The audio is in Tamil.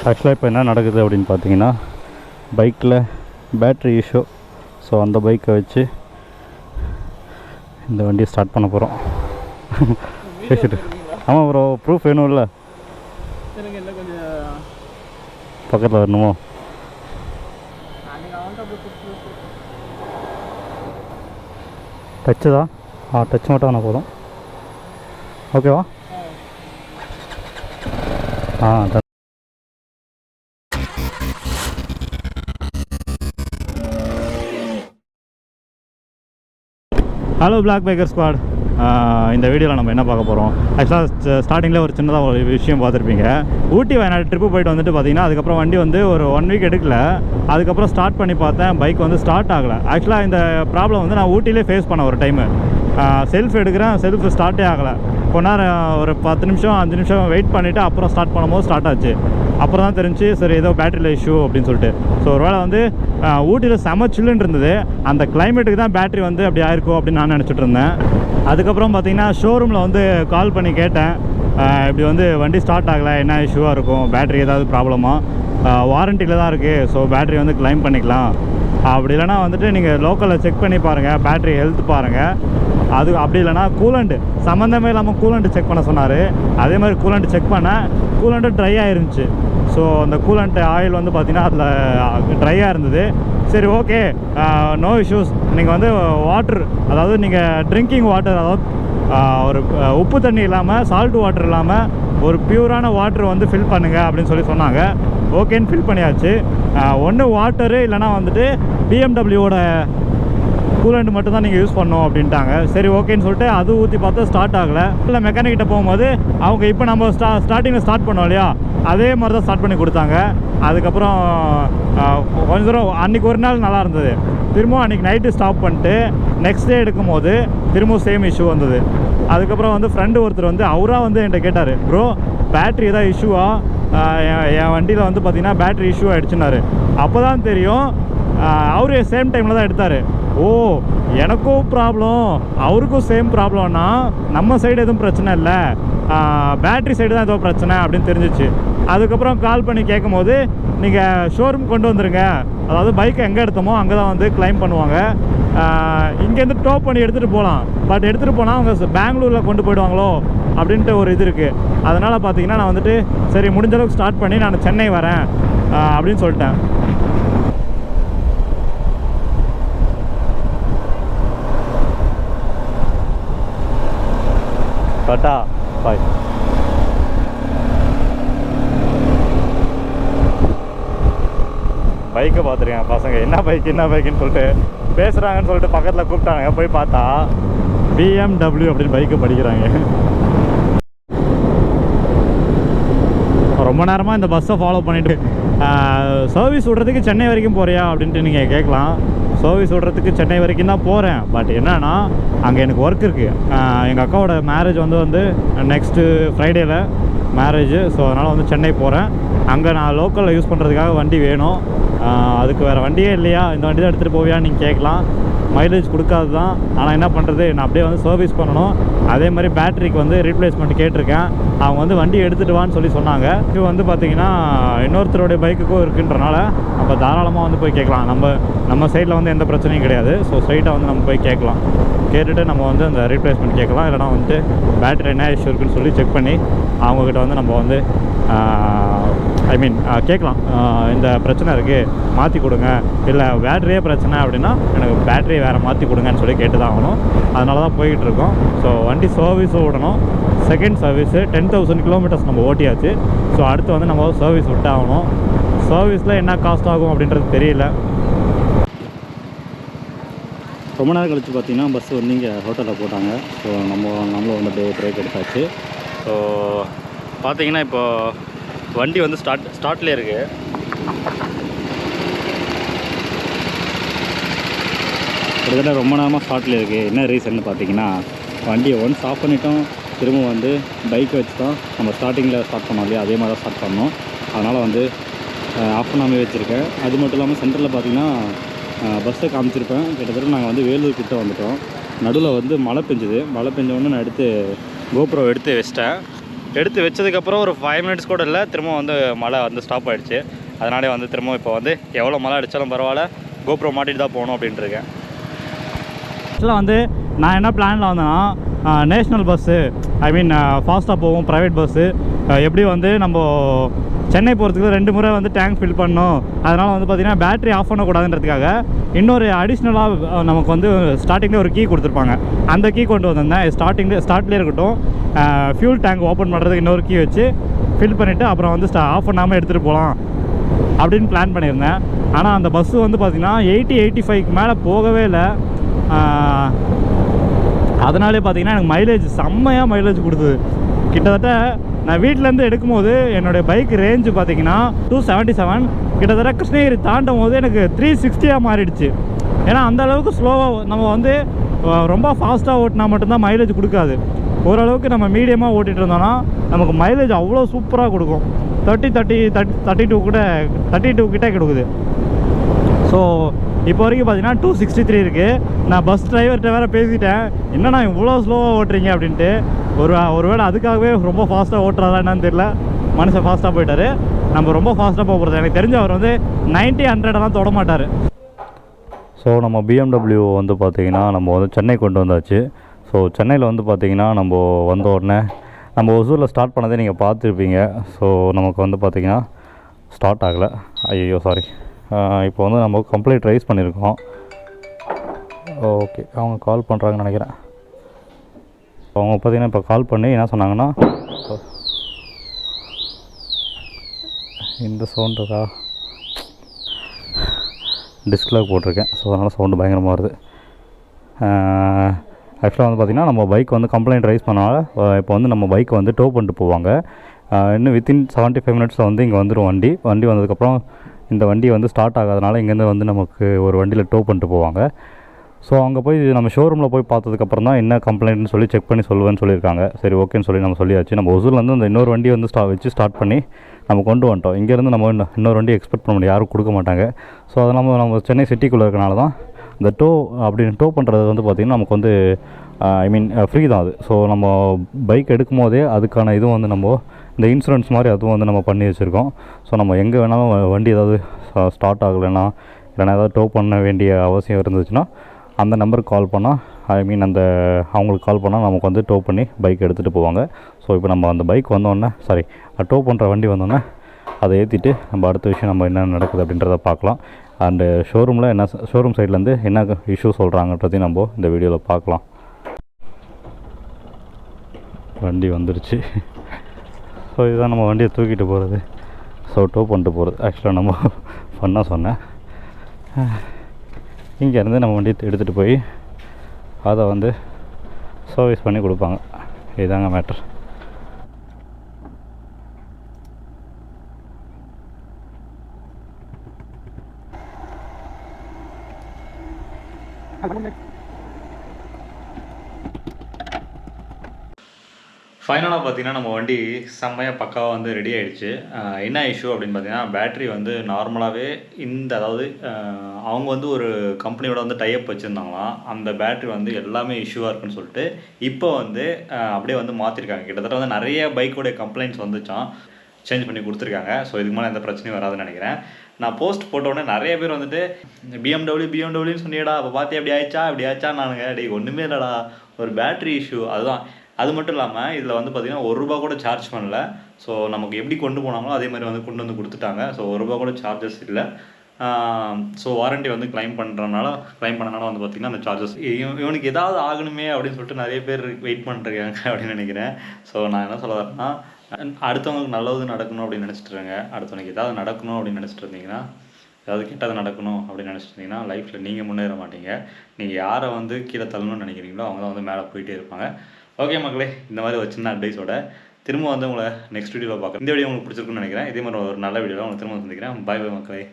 ஆக்சுவலாக இப்போ என்ன நடக்குது அப்படின்னு பார்த்தீங்கன்னா, பைக்கில் பேட்ரி இஷ்யூ. ஸோ அந்த பைக்கை வச்சு இந்த வண்டியை ஸ்டார்ட் பண்ண போகிறோம். பேசிட்டு ஆமாம் ப்ரோ, ப்ரூஃப் வேணும்ல, பக்கத்தில் வரணுமோ? டச்சு தான், டச் மட்டும் ஆனால் போதும். ஓகேவா? Hello black biker squad. இந்த வீடியோவில் நம்ம என்ன பார்க்க போகிறோம், ஆக்சுவலாக ஸ்டார்டிங்கில் ஒரு சின்னதாக ஒரு விஷயம் பார்த்துருப்பீங்க. ஊட்டி வயநாடு ட்ரிப்பு போயிட்டு வந்துட்டு பார்த்தீங்கன்னா, அதுக்கப்புறம் வண்டி வந்து ஒரு 1 வீக் எடுக்கல. அதுக்கப்புறம் ஸ்டார்ட் பண்ணி பார்த்தேன், பைக் வந்து ஸ்டார்ட் ஆகலை. ஆக்சுவலாக இந்த ப்ராப்ளம் வந்து நான் ஊட்டிலே ஃபேஸ் பண்ண ஒரு டைமு. செல்ஃப் எடுக்கிறேன், செல்ஃப் ஸ்டார்ட்டே ஆகலை. கொஞ்ச நேரம் ஒரு 10 நிமிஷம் 5 நிமிஷம் வெயிட் பண்ணிவிட்டு அப்புறம் ஸ்டார்ட் பண்ணும்போது ஸ்டார்ட் ஆச்சு. அப்புறம் தான் தெரிஞ்சு சரி ஏதோ பேட்டரியில் இஷ்யூ அப்படின்னு சொல்லிட்டு. ஸோ ஒரு வேளை வந்து ஊட்டியில் செம சில்லுன்னு இருந்தது, அந்த கிளைமேட்டுக்கு தான் பேட்டரி வந்து அப்படி ஆயிருக்கும் அப்படின்னு நான் நினச்சிட்டு இருந்தேன். அதுக்கப்புறம் பார்த்தீங்கன்னா ஷோரூமில் வந்து கால் பண்ணி கேட்டேன், இப்படி வந்து வண்டி ஸ்டார்ட் ஆகலை, என்ன இஷ்யூவாக இருக்கும், பேட்டரி ஏதாவது ப்ராப்ளமா, வாரண்டியில் தான் இருக்குது, ஸோ பேட்டரி வந்து கிளைம் பண்ணிக்கலாம், அப்படி இல்லைனா வந்துட்டு நீங்கள் லோக்கலில் செக் பண்ணி பாருங்கள், பேட்டரி ஹெல்த் பாருங்கள், அது அப்படி இல்லைனா கூலண்ட்டு சம்மந்தமே இல்லாமல் கூலண்ட்டு செக் பண்ண சொன்னார். அதே மாதிரி கூலண்ட்டு செக் பண்ணேன், கூலண்ட்டு ட்ரை ஆயிருந்துச்சு. ஸோ அந்த கூலண்ட் ஆயில் வந்து பார்த்திங்கன்னா அதில் ட்ரையாக இருந்தது. சரி ஓகே, நோ இஷ்யூஸ், நீங்கள் வந்து வாட்டர், அதாவது நீங்கள் ட்ரிங்கிங் வாட்டர், அதாவது ஒரு உப்பு தண்ணி இல்லாமல் சால்ட் வாட்டர் இல்லாமல் ஒரு பியூரான வாட்டர் வந்து ஃபில் பண்ணுங்கள் அப்படின்னு சொல்லி சொன்னாங்க. ஓகேன்னு ஃபில் பண்ணியாச்சு. ஒன்று வாட்டரு இல்லைனா வந்துட்டு பிஎம்டபிள்யூவோட கூலண்ட் மட்டும் தான் நீங்கள் யூஸ் பண்ணணும் அப்படின்ட்டாங்க. சரி ஓகேன்னு சொல்லிட்டு அது ஊற்றி பார்த்தா ஸ்டார்ட் ஆகலை. இல்லை மெக்கானிக்கிட்ட போகும்போது அவங்க இப்போ நம்ம ஸ்டார்டிங்கில் ஸ்டார்ட் பண்ணோம் இல்லையா, அதே மாதிரி தான் ஸ்டார்ட் பண்ணி கொடுத்தாங்க. அதுக்கப்புறம் கொஞ்சம் தூரம் அன்றைக்கி ஒரு நாள் நல்லா இருந்தது. திரும்பவும் அன்றைக்கி நைட்டு ஸ்டாப் பண்ணிட்டு நெக்ஸ்ட் டே எடுக்கும் போது திரும்பவும் சேம் இஷ்யூ வந்தது. அதுக்கப்புறம் வந்து ஃப்ரெண்டு ஒருத்தர் வந்து அவராக வந்து என்கிட்ட கேட்டார், ப்ரோ பேட்ரி ஏதாவது இஷ்யூவா, என் வண்டியில் வந்து பார்த்திங்கன்னா பேட்ரி இஷ்யூ ஆகிடுச்சுன்னாரு. அப்போ தான் தெரியும், அவரு சேம் டைமில் தான் எடுத்தார். ஓ எனக்கும் ப்ராப்ளம் அவருக்கும் சேம் ப்ராப்ளம்னா நம்ம சைடு எதுவும் பிரச்சனை இல்லை, பேட்ரி சைடு தான் ஏதோ பிரச்சனை அப்படின்னு தெரிஞ்சிச்சு. அதுக்கப்புறம் கால் பண்ணி கேட்கும் போது நீங்கள் ஷோரூம் கொண்டு வந்துடுங்க, அதாவது பைக்கை எங்கே எடுத்தோமோ அங்கே தான் வந்து கிளைம் பண்ணுவாங்க, இங்கேருந்து டோ பண்ணி எடுத்துகிட்டு போகலாம், பட் எடுத்துகிட்டு போனால் அவங்க பெங்களூரில் கொண்டு போயிடுவாங்களோ அப்படின்ட்டு ஒரு இது இருக்குது. அதனால் பார்த்தீங்கன்னா நான் வந்துட்டு சரி முடிஞ்சளவுக்கு ஸ்டார்ட் பண்ணி நான் சென்னை வரேன் அப்படின்னு சொல்லிட்டேன். டாடா பாய். பைக்கை பார்த்துருக்கேன், பசங்க என்ன பைக்குன்னு சொல்லிட்டு பேசுகிறாங்கன்னு சொல்லிட்டு பக்கத்தில் கூப்பிட்டாங்க. போய் பார்த்தா BMW அப்படின்னு பைக்கை படிக்கிறாங்க. ரொம்ப நேரமாக இந்த பஸ்ஸை ஃபாலோ பண்ணிவிட்டு சர்வீஸ் விட்றதுக்கு சென்னை வரைக்கும் போகிறியா அப்படின்ட்டு நீங்கள் கேட்கலாம். சர்வீஸ் விட்றதுக்கு சென்னை வரைக்கும் தான் போகிறேன். பட் என்னன்னா அங்கே எனக்கு ஒர்க் இருக்குது. எங்கள் அக்காவோட மேரேஜ் வந்து நெக்ஸ்ட்டு ஃப்ரைடேயில் மேரேஜு. ஸோ அதனால் வந்து சென்னை போகிறேன். அங்கே நான் லோக்கலில் யூஸ் பண்ணுறதுக்காக வண்டி வேணும். அதுக்கு வேறு வண்டியே இல்லையா, இந்த வண்டி தான் எடுத்துகிட்டு போவியான்னு நீங்கள் கேட்கலாம். மைலேஜ் கொடுக்காது தான், ஆனால் என்ன பண்ணுறது, நான் அப்படியே வந்து சர்வீஸ் பண்ணணும். அதே மாதிரி பேட்டரிக்கு வந்து ரீப்ளேஸ்மெண்ட் கேட்டிருக்கேன். அவங்க வந்து வண்டி எடுத்துகிட்டு வான்னு சொல்லி சொன்னாங்க. இது வந்து பார்த்திங்கன்னா இன்னொருத்தருடைய பைக்குக்கும் இருக்குன்றனால நம்ம தாராளமாக வந்து போய் கேட்கலாம். நம்ம சைடில் வந்து எந்த பிரச்சனையும் கிடையாது. ஸோ ஸ்ட்ரைட்டாக வந்து நம்ம போய் கேட்கலாம். கேட்டுட்டு நம்ம வந்து அந்த ரீப்ளேஸ்மெண்ட் கேட்கலாம். இல்லைனா வந்துட்டு பேட்டரி என்ன இஷ்யூ இருக்குன்னு சொல்லி செக் பண்ணி அவங்கக்கிட்ட வந்து நம்ம வந்து கேட்கலாம், இந்த பிரச்சனை இருக்குது மாற்றி கொடுங்க, இல்லை பேட்டரியே பிரச்சனை அப்படின்னா எனக்கு பேட்டரியை வேறு மாற்றி கொடுங்கன்னு சொல்லி கேட்டு தான் ஆகணும். அதனால தான் போய்கிட்டு இருக்கோம். ஸோ வண்டி சர்வீஸும் விடணும். செகண்ட் சர்வீஸு 10,000 கிலோமீட்டர்ஸ் நம்ம ஓட்டியாச்சு. ஸோ அடுத்து வந்து நம்ம சர்வீஸ் விட்டு ஆகணும். சர்வீஸில் என்ன காஸ்ட் ஆகும் அப்படின்றது தெரியல. ரொம்ப நேரம் கழித்து பார்த்திங்கன்னா பஸ் வந்து இங்கே ஹோட்டலில் போட்டாங்க. ஸோ நம்மளும் வந்து பிரேக் எடுத்தாச்சு. ஸோ பார்த்திங்கன்னா இப்போது வண்டி வந்து ஸ்டார்ட்லேயே இருக்குது. கிட்டத்தட்ட ரொம்ப நேரமாக ஸ்டார்ட்லேயே இருக்குது. என்ன ரீசன்னு பார்த்தீங்கன்னா, வண்டியை ஒன்ஸ் ஆஃப் பண்ணிட்டோம், திரும்ப வந்து பைக்கை வச்சு தான் நம்ம ஸ்டார்டிங்கில் ஸ்டார்ட் பண்ணோம் இல்லையா, அதே மாதிரி தான் ஸ்டார்ட் பண்ணோம். அதனால் வந்து ஆஃப் பண்ணாமல் வச்சுருக்கேன். அது மட்டும் இல்லாமல் சென்டரில் பார்த்திங்கன்னா பஸ்ஸை காமிச்சிருப்பேன். கிட்டத்தட்ட நாங்கள் வந்து வேலூர் கிட்டே வந்துவிட்டோம். நடுவில் வந்து மழை பெஞ்சது. மழை பெஞ்ச உடனே நான் கோப்ரோ எடுத்து வச்சிட்டேன். எடுத்து வச்சதுக்கப்புறம் ஒரு 5 மினிட்ஸ் கூட இல்லை, திரும்ப வந்து மழை வந்து ஸ்டாப் ஆகிடுச்சு. அதனாலே வந்து திரும்ப இப்போ வந்து எவ்வளோ மழை அடித்தாலும் பரவாயில்ல, கோப்ரோ மாட்டிட்டு தான் போகணும் அப்படின்ட்டு இருக்கேன். ஆக்சுவலாக வந்து நான் என்ன பிளானில் வந்தேன்னா, நேஷ்னல் பஸ்ஸு, ஐ மீன் ஃபாஸ்ட்டாக போகும் ப்ரைவேட் பஸ்ஸு, எப்படி வந்து நம்ம சென்னை போகிறதுக்கு 2 முறை வந்து டேங்க் ஃபில் பண்ணணும். அதனால் வந்து பார்த்திங்கன்னா பேட்ரி ஆஃப் பண்ணக்கூடாதுன்றதுக்காக இன்னொரு அடிஷ்னலாக நமக்கு வந்து ஸ்டார்டிங்கில் ஒரு கீ கொடுத்துருப்பாங்க. அந்த கீ கொண்டு வந்திருந்தேன். ஸ்டார்ட்லேயே இருக்கட்டும், ஃபியூல் டேங்க் ஓப்பன் பண்ணுறதுக்கு இன்னொரு கீ வச்சு ஃபில் பண்ணிவிட்டு அப்புறம் வந்து ஆஃப் பண்ணாமல் எடுத்துகிட்டு போகலாம் அப்படின்னு பிளான் பண்ணியிருந்தேன். ஆனால் அந்த பஸ்ஸு வந்து பார்த்திங்கன்னா 80-85க்கு மேலே போகவே இல்லை. அதனாலே பார்த்திங்கன்னா எனக்கு மைலேஜ் செம்மையாக மைலேஜ் கொடுத்தது. கிட்டத்தட்ட நான் வீட்டிலேருந்து எடுக்கும்போது என்னுடைய பைக் ரேஞ்சு பார்த்திங்கன்னா 277, கிட்டத்தட்ட கிருஷ்ணகிரி தாண்டும் போது எனக்கு 360 மாறிடுச்சு. ஏன்னா அந்த அளவுக்கு ஸ்லோவாக நம்ம வந்து ரொம்ப ஃபாஸ்ட்டாக ஓட்டினா மட்டும்தான் மைலேஜ் கொடுக்காது. ஓரளவுக்கு நம்ம மீடியமாக ஓட்டிகிட்டு இருந்தோம்னா நமக்கு மைலேஜ் அவ்வளோ சூப்பராக கொடுக்கும். 32 கூட 32 கிட்டே கொடுக்குது. ஸோ இப்போ வரைக்கும் பார்த்தீங்கன்னா 263 இருக்குது. நான் பஸ் டிரைவர்கிட்ட வேறு பேசிட்டேன், என்னண்ணா இவ்வளோ ஸ்லோவாக ஓட்டுறீங்க அப்படின்ட்டு. ஒருவேளை அதுக்காகவே ரொம்ப ஃபாஸ்ட்டாக ஓட்டுறாதா என்னன்னு தெரியல. மனுஷன் ஃபாஸ்ட்டாக போயிட்டார். நம்ம ரொம்ப ஃபாஸ்ட்டாக போக போகிறது. எனக்கு தெரிஞ்ச அவர் வந்து 90-100 தொட மாட்டார். ஸோ நம்ம BMW வந்து பார்த்திங்கன்னா நம்ம வந்து சென்னை கொண்டு வந்தாச்சு. ஸோ சென்னையில் வந்து பார்த்திங்கன்னா நம்ம வந்த உடனே நம்ம ஒசூரில் ஸ்டார்ட் பண்ணதே நீங்கள் பார்த்துருப்பீங்க. ஸோ நமக்கு வந்து பார்த்திங்கன்னா ஸ்டார்ட் ஆகலை. ஐயோ சாரி. இப்போ வந்து நம்ம கம்ப்ளைண்ட் ரைஸ் பண்ணியிருக்கோம். ஓகே, அவங்க கால் பண்ணுறாங்கன்னு நினைக்கிறேன். அவங்க பார்த்திங்கன்னா இப்போ கால் பண்ணி என்ன சொன்னாங்கன்னா, இந்த சவுண்டுக்கா டிஸ்கில் போட்டிருக்கேன். ஸோ அதனால் சவுண்டு பயங்கரமாக வருது. ஆக்சுவலாக வந்து பார்த்திங்கன்னா நம்ம பைக் வந்து கம்ப்ளைண்ட் ரைஸ் பண்ணனால இப்போ வந்து நம்ம பைக்கை வந்து டோ பண்ணிட்டு போவாங்க. இன்னும் வித்தின் 75 மினிட்ஸில் வந்து இங்கே வந்துடும் வண்டி வந்ததுக்கப்புறம் இந்த வண்டி வந்து ஸ்டார்ட் ஆகாதனால இங்கேருந்து வந்து நமக்கு ஒரு வண்டியில் டோ பண்ணிட்டு போவாங்க. ஸோ அங்கே போய் நம்ம ஷோரூமில் போய் பார்த்ததுக்கப்புறம் தான் என்ன கம்ப்ளைண்ட்னு சொல்லி செக் பண்ணி சொல்லுவேன்னு சொல்லியிருக்காங்க. சரி ஓகேன்னு சொல்லி நம்ம சொல்லியாச்சு. நம்ம ஒசூர்லேருந்து அந்த இன்னொரு வண்டி வந்து ஸ்டார்ட் பண்ணி நம்ம கொண்டு வந்துட்டோம். இங்கேருந்து நம்ம இன்னொரு வண்டி எக்ஸ்பெக்ட் பண்ண முடியாது, யாரும் கொடுக்க மாட்டாங்க. ஸோ அதை நம்ம சென்னை சிட்டிக்குள்ளே இருக்கனால தான் இந்த டோ பண்ணுறது வந்து பார்த்திங்கன்னா நமக்கு வந்து ஐ மீன் ஃப்ரீ தான் அது. ஸோ நம்ம பைக் எடுக்கும் போதே அதுக்கான இதுவும் வந்து நம்ம இந்த இன்சூரன்ஸ் மாதிரி அதுவும் வந்து நம்ம பண்ணி வச்சுருக்கோம். ஸோ நம்ம எங்கே வேணாலும் வண்டி ஏதாவது ஸ்டார்ட் ஆகலைன்னா இல்லைனா ஏதாவது டோ பண்ண வேண்டிய அவசியம் இருந்துச்சுன்னா அந்த நம்பருக்கு கால் பண்ணால், ஐ மீன் அவங்களுக்கு கால் பண்ணால் நமக்கு வந்து டோ பண்ணி பைக் எடுத்துகிட்டு போவாங்க. ஸோ இப்போ நம்ம அந்த பைக் வந்தோடனே டோ பண்ணுற வண்டி வந்தோடனே அதை ஏற்றிட்டு நம்ம அடுத்த விஷயம் நம்ம என்ன நடக்குது அப்படின்றத பார்க்கலாம். அண்டு ஷோரூம் சைட்லேருந்து என்ன இஷ்யூ சொல்கிறாங்கன்றதையும் நம்ம இந்த வீடியோவில் பார்க்கலாம். வண்டி வந்துருச்சு. ஸோ இதுதான் நம்ம வண்டியை தூக்கிட்டு போகிறது. ஸோ டோ பண்ணிட்டு போகிறது. ஆக்சுவலாக நம்ம பண்ணால் சொன்னேன், இங்கேருந்து நம்ம வண்டியை எடுத்துகிட்டு போய் அதை வந்து சர்வீஸ் பண்ணி கொடுப்பாங்க. இதுதாங்க மேட்ரு. ஃபைனலாக பார்த்தீங்கன்னா நம்ம வண்டி செம்மையாக பக்காவாக வந்து ரெடி ஆகிடுச்சு. என்ன இஷ்யூ அப்படின்னு பார்த்தீங்கன்னா, பேட்ரி வந்து நார்மலாகவே அதாவது அவங்க வந்து ஒரு கம்பெனியோட வந்து டைப் வச்சுருந்தாங்களாம். அந்த பேட்ரி வந்து எல்லாமே இஷ்யூவாக இருக்குன்னு சொல்லிட்டு இப்போ வந்து அப்படியே வந்து மாற்றிருக்காங்க. கிட்டத்தட்ட வந்து நிறைய பைக்கோடைய கம்ப்ளைண்ட்ஸ் வந்துச்சான், சேஞ்ச் பண்ணி கொடுத்துருக்காங்க. ஸோ இதுக்கு மேலே எந்த பிரச்சனையும் வராதுன்னு நினைக்கிறேன். நான் போஸ்ட் போட்டோடனே நிறைய பேர் வந்துட்டு பிஎம்டபிள்யூன்னு சொன்னியடா, அப்போ பார்த்து எப்படி ஆச்சா நானுங்க ஒன்றுமே இல்லைடா, ஒரு பேட்ரி இஷ்யூ அதுதான். அது மட்டும் இல்லாமல் இதில் வந்து பார்த்திங்கன்னா ₹1 கூட சார்ஜ் பண்ணல. ஸோ நமக்கு எப்படி கொண்டு போனாங்களோ அதே மாதிரி வந்து கொண்டு வந்து கொடுத்துட்டாங்க. ஸோ ₹1 கூட சார்ஜஸ் இல்லை. ஸோ வாரண்ட்டி வந்து கிளைம் பண்ணனால வந்து பார்த்திங்கன்னா அந்த சார்ஜஸ் இவனுக்கு ஏதாவது ஆகணுமே அப்படின்னு சொல்லிட்டு நிறைய பேர் வெயிட் பண்ணிருக்காங்க அப்படின்னு நினைக்கிறேன். ஸோ நான் என்ன சொல்ல வரேன்னா, அடுத்தவங்களுக்கு நல்லது நடக்கணும் அப்படின்னு நினச்சிட்டுருங்க. அடுத்தவனுக்கு ஏதாவது நடக்கணும் அப்படின்னு நினச்சிட்டு இருந்தீங்கன்னா, ஏதாவது கெட்டது நடக்கணும் அப்படின்னு நினச்சிட்டு இருந்தீங்கன்னா லைஃப்பில் நீங்கள் முன்னேற மாட்டீங்க. நீங்கள் யாரை வந்து கீழே தள்ளணும்னு நினைக்கிறீங்களோ அவங்க தான் வந்து மேலே போயிட்டே இருப்பாங்க. ஓகே மக்களே, இந்த மாதிரி ஒரு சின்ன அட்வைஸோட திரும்ப வந்து உங்களை நெக்ஸ்ட் வீடியோவில் பார்க்குறேன். இந்த வீடியோ உங்களுக்கு பிடிச்சிருக்குன்னு நினைக்கிறேன். இதே மாதிரி ஒரு நல்ல வீடியோவில் உங்களை திரும்ப சந்திக்கிறேன். பாய் மக்களே.